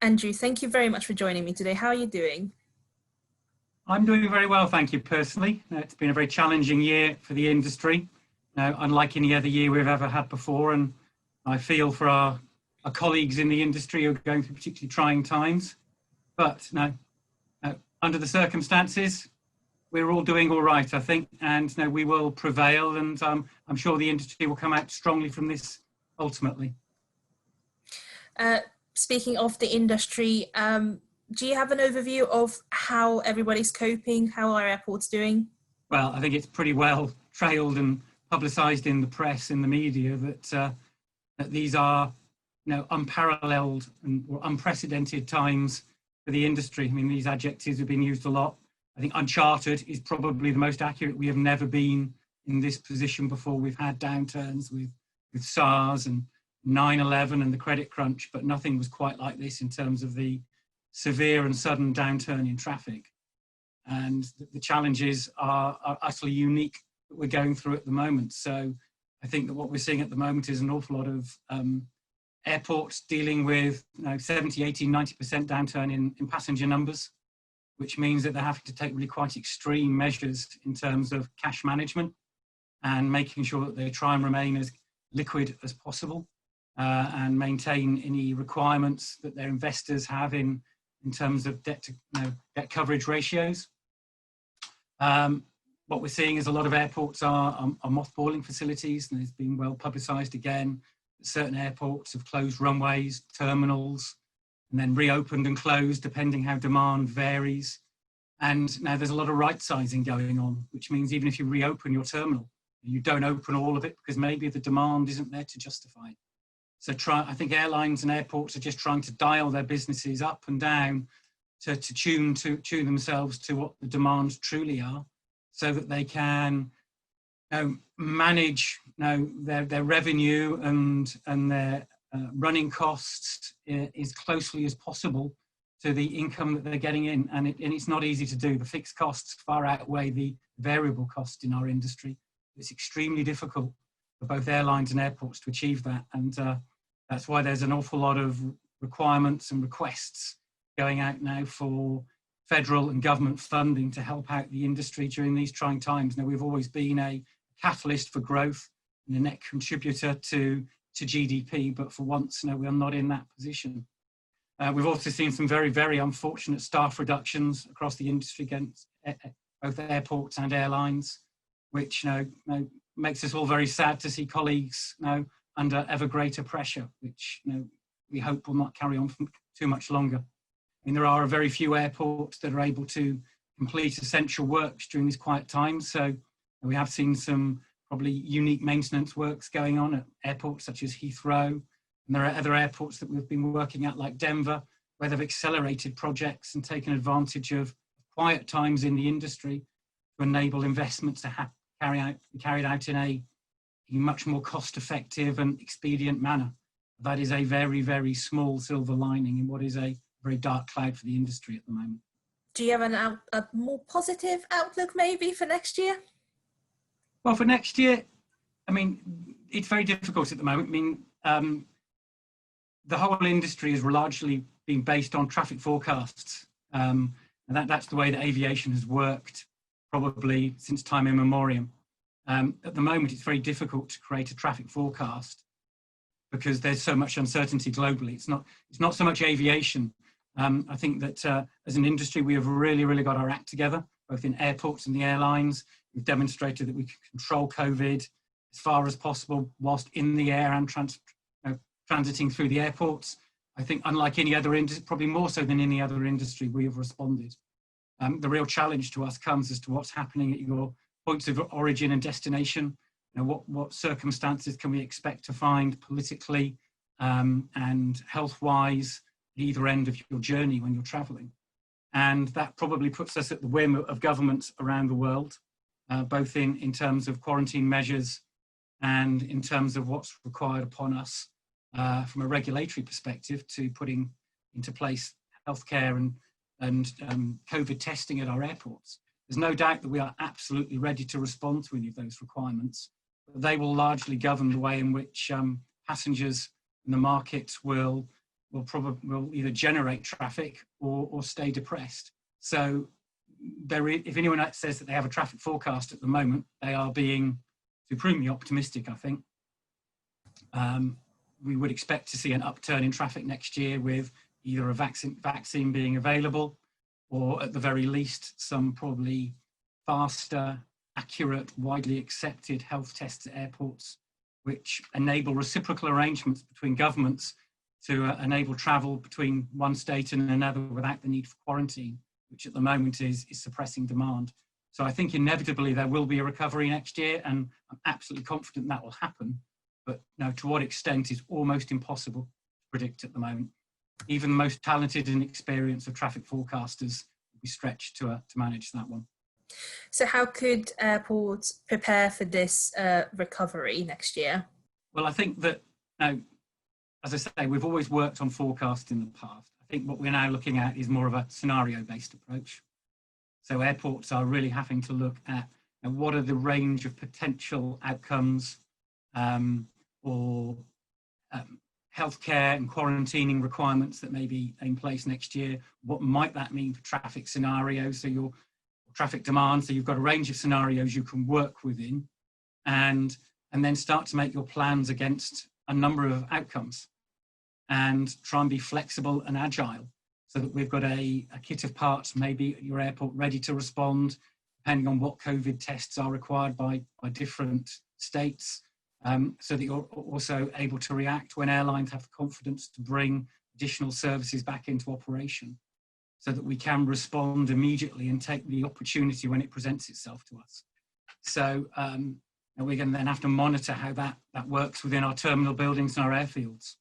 Andrew, thank you very much for joining me today. How are you doing? I'm doing very well, thank you personally. It's been a very challenging year for the industry, unlike any other year we've ever had before. And I feel for our colleagues in the industry who are going through particularly trying times. But under the circumstances, we're all doing all right, I think, and we will prevail. And I'm sure the industry will come out strongly from this ultimately. Speaking of the industry, do you have an overview of how everybody's coping? How are airports doing? Well, I think it's pretty well trailed and publicised in the press, in the media, that these are unparalleled or unprecedented times for the industry. I mean, these adjectives have been used a lot. I think uncharted is probably the most accurate. We have never been in this position before. We've had downturns with SARS and 9/11 and the credit crunch, but nothing was quite like this in terms of the severe and sudden downturn in traffic. And the challenges are utterly unique that we're going through at the moment. So I think that what we're seeing at the moment is an awful lot of airports dealing with 70, 80, 90% downturn in passenger numbers, which means that they're having to take really quite extreme measures in terms of cash management and making sure that they try and remain as liquid as possible and maintain any requirements that their investors have in terms of debt coverage ratios. What we're seeing is a lot of airports are mothballing facilities, and it's been well publicised again. Certain airports have closed runways, terminals, and then reopened and closed depending how demand varies. And now there's a lot of right sizing going on, which means even if you reopen your terminal, you don't open all of it because maybe the demand isn't there to justify it. So I think airlines and airports are just trying to dial their businesses up and down to tune themselves to what the demands truly are, so that they can manage their revenue and their running costs as closely as possible to the income that they're getting in. And it's not easy to do. The fixed costs far outweigh the variable cost in our industry. It's extremely difficult for both airlines and airports to achieve that. And that's why there's an awful lot of requirements and requests going out now for federal and government funding to help out the industry during these trying times. Now, we've always been a catalyst for growth and a net contributor to GDP, but for once, we are not in that position. We've also seen some very, very unfortunate staff reductions across the industry against both airports and airlines, which makes us all very sad to see colleagues under ever greater pressure, which we hope will not carry on for too much longer. I mean, there are very few airports that are able to complete essential works during these quiet times. So we have seen some probably unique maintenance works going on at airports such as Heathrow. And there are other airports that we've been working at, like Denver, where they've accelerated projects and taken advantage of quiet times in the industry to enable investments to be carried out in a much more cost-effective and expedient manner. That is a very, very small silver lining in what is a very dark cloud for the industry at the moment. Do you have a more positive outlook maybe for next year? Well, for next year, I mean, it's very difficult at the moment. I mean, the whole industry has largely been based on traffic forecasts. And that's the way that aviation has worked probably since time immemorial. At the moment, it's very difficult to create a traffic forecast because there's so much uncertainty globally. It's not so much aviation. I think that as an industry, we have really, really got our act together, both in airports and the airlines. We've demonstrated that we can control COVID as far as possible whilst in the air and transiting through the airports. I think unlike any other industry, probably more so than any other industry, we have responded. The real challenge to us comes as to what's happening at your points of origin and destination. What circumstances can we expect to find politically and health-wise at either end of your journey when you're traveling. And that probably puts us at the whim of governments around the world, both in terms of quarantine measures and in terms of what's required upon us from a regulatory perspective to putting into place healthcare and COVID testing at our airports. There's no doubt that we are absolutely ready to respond to any of those requirements, but they will largely govern the way in which passengers in the market will will either generate traffic or stay depressed. So if anyone says that they have a traffic forecast at the moment, they are being supremely optimistic, I think. We would expect to see an upturn in traffic next year with either a vaccine being available, or at the very least, some probably faster, accurate, widely accepted health tests at airports, which enable reciprocal arrangements between governments to enable travel between one state and another without the need for quarantine, which at the moment is suppressing demand. So I think inevitably there will be a recovery next year, and I'm absolutely confident that will happen. But now, to what extent is almost impossible to predict at the moment. Even the most talented and experienced of traffic forecasters will be stretched to manage that one. So how could airports prepare for this recovery next year? Well, I think that now, as I say, we've always worked on forecast in the past. I think what we're now looking at is more of a scenario-based approach. So airports are really having to look at what are the range of potential outcomes or healthcare and quarantining requirements that may be in place next year. What might that mean for traffic scenarios? So your traffic demand, so you've got a range of scenarios you can work within, and then start to make your plans against a number of outcomes and try and be flexible and agile so that we've got a kit of parts maybe at your airport ready to respond depending on what COVID tests are required by different states, so that you're also able to react when airlines have the confidence to bring additional services back into operation, so that we can respond immediately and take the opportunity when it presents itself to us. So we're going to then have to monitor how that works within our terminal buildings and our airfields.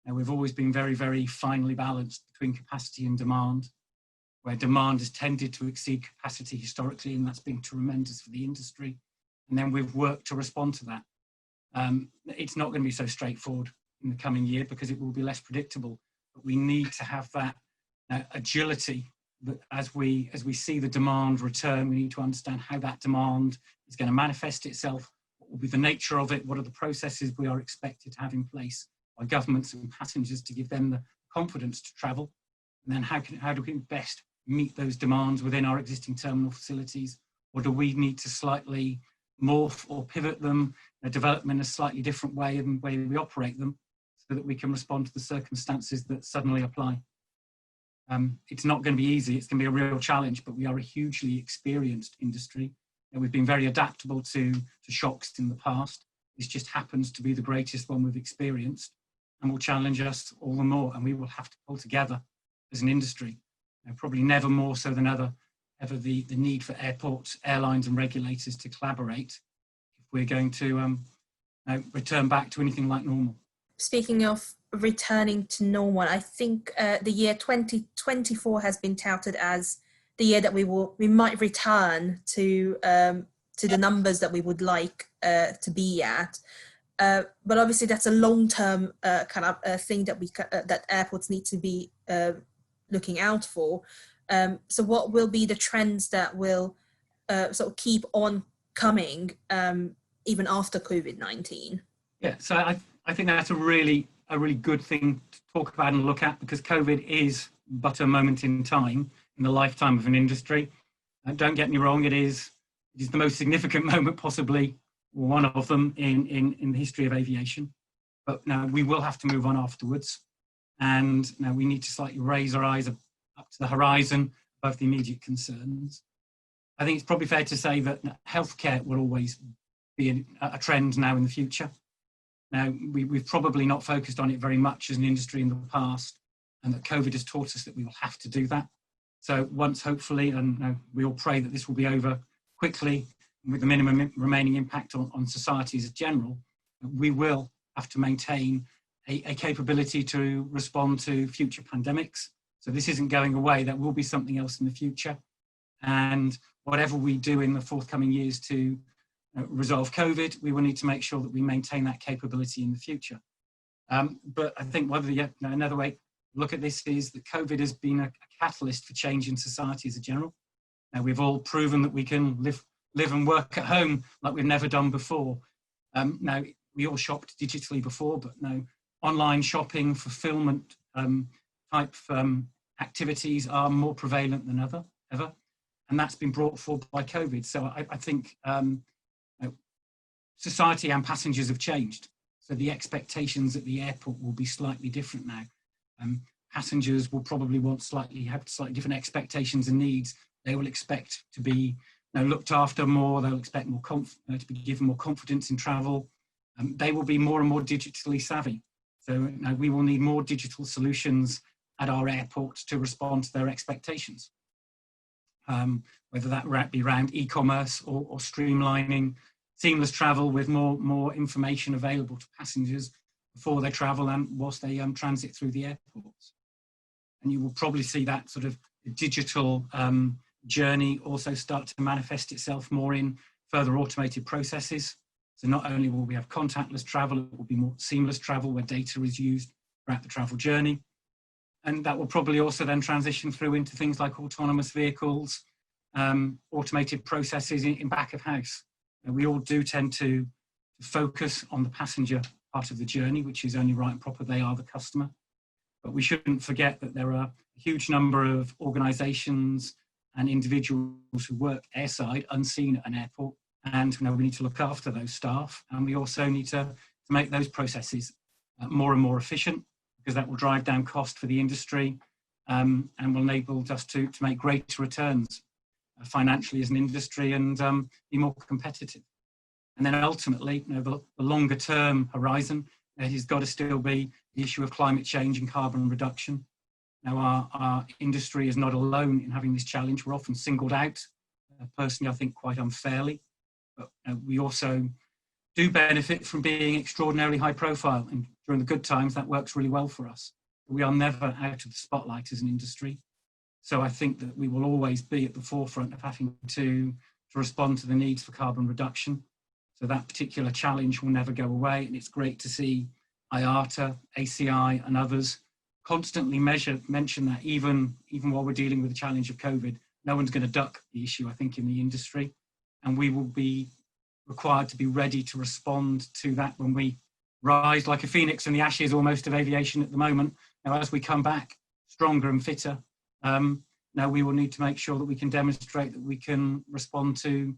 And we've always been very, very finely balanced between capacity and demand, where demand has tended to exceed capacity historically, and that's been tremendous for the industry. And then we've worked to respond to that. It's not going to be so straightforward in the coming year because it will be less predictable, but we need to have that agility that as we see the demand return, we need to understand how that demand is going to manifest itself, what will be the nature of it, what are the processes we are expected to have in place by governments and passengers to give them the confidence to travel, and then how do we best meet those demands within our existing terminal facilities, or do we need to slightly morph or pivot them, develop them in a slightly different way in the way we operate them, so that we can respond to the circumstances that suddenly apply. It's not going to be easy, it's going to be a real challenge, but we are a hugely experienced industry, and we've been very adaptable to shocks in the past. This just happens to be the greatest one we've experienced, and will challenge us all the more, and we will have to pull together as an industry, probably never more so than ever the need for airports, airlines and regulators to collaborate if we're going to return back to anything like normal. Speaking of returning to normal, I think the year 2024 has been touted as the year that we might return to the numbers that we would like to be at. But obviously that's a long-term kind of thing that that airports need to be looking out for. So what will be the trends that will sort of keep on coming even after COVID-19? Yeah, so I think that's a really good thing to talk about and look at, because COVID is but a moment in time in the lifetime of an industry. Don't get me wrong, it is the most significant moment possibly, one of them in the history of aviation. But now we will have to move on afterwards. And now we need to slightly raise our eyes up to the horizon above the immediate concerns. I think it's probably fair to say that healthcare will always be a trend now in the future. Now, we've probably not focused on it very much as an industry in the past, and that COVID has taught us that we will have to do that. So once, hopefully, and we all pray that this will be over quickly, with the minimum remaining impact on societies as general, we will have to maintain a capability to respond to future pandemics. So this isn't going away, there will be something else in the future. And whatever we do in the forthcoming years to resolve COVID, we will need to make sure that we maintain that capability in the future. But I think another way to look at this is that COVID has been a catalyst for change in society as a general. Now, we've all proven that we can live and work at home like we've never done before. Now, we all shopped digitally before, but now online shopping, fulfillment type activities are more prevalent than ever. And that's been brought forward by COVID. So I think society and passengers have changed. So the expectations at the airport will be slightly different now. Passengers will probably have slightly different expectations and needs. They will expect to be looked after more. They'll expect more to be given more confidence in travel. They will be more and more digitally savvy. So we will need more digital solutions at our airports to respond to their expectations. Whether that be around e-commerce or streamlining seamless travel with more information available to passengers before they travel and whilst they transit through the airports. And you will probably see that sort of digital journey also start to manifest itself more in further automated processes. So not only will we have contactless travel, it will be more seamless travel where data is used throughout the travel journey. And that will probably also then transition through into things like autonomous vehicles, automated processes in back of house. And we all do tend to focus on the passenger part of the journey, which is only right and proper. They are the customer. But we shouldn't forget that there are a huge number of organisations and individuals who work airside, unseen at an airport. And we need to look after those staff. And we also need to make those processes more and more efficient, because that will drive down cost for the industry and will enable us to make greater returns financially as an industry and be more competitive. And then ultimately, the longer term horizon has got to still be the issue of climate change and carbon reduction. Now, our industry is not alone in having this challenge. We're often singled out, personally, I think quite unfairly, but we also do benefit from being extraordinarily high profile. And during the good times, that works really well for us. But we are never out of the spotlight as an industry. So I think that we will always be at the forefront of having to respond to the needs for carbon reduction. So that particular challenge will never go away. And it's great to see IATA, ACI and others constantly mention that even while we're dealing with the challenge of COVID, no one's going to duck the issue, I think, in the industry. And we will be required to be ready to respond to that when we rise like a phoenix from the ashes almost of aviation at the moment. Now, as we come back stronger and fitter, now we will need to make sure that we can demonstrate that we can respond to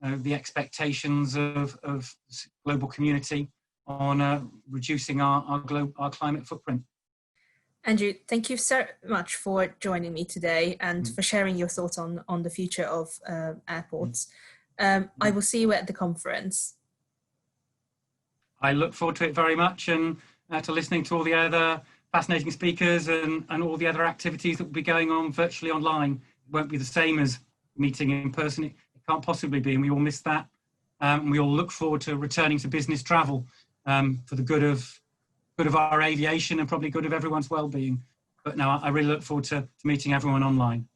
the expectations of the global community on reducing our climate footprint. Andrew, thank you so much for joining me today and for sharing your thoughts on the future of airports. I will see you at the conference. I look forward to it very much, and to listening to all the other fascinating speakers and all the other activities that will be going on virtually online. It won't be the same as meeting in person. It can't possibly be, and we all miss that. And we all look forward to returning to business travel for the good of our aviation and probably good of everyone's well-being. But no, I really look forward to meeting everyone online.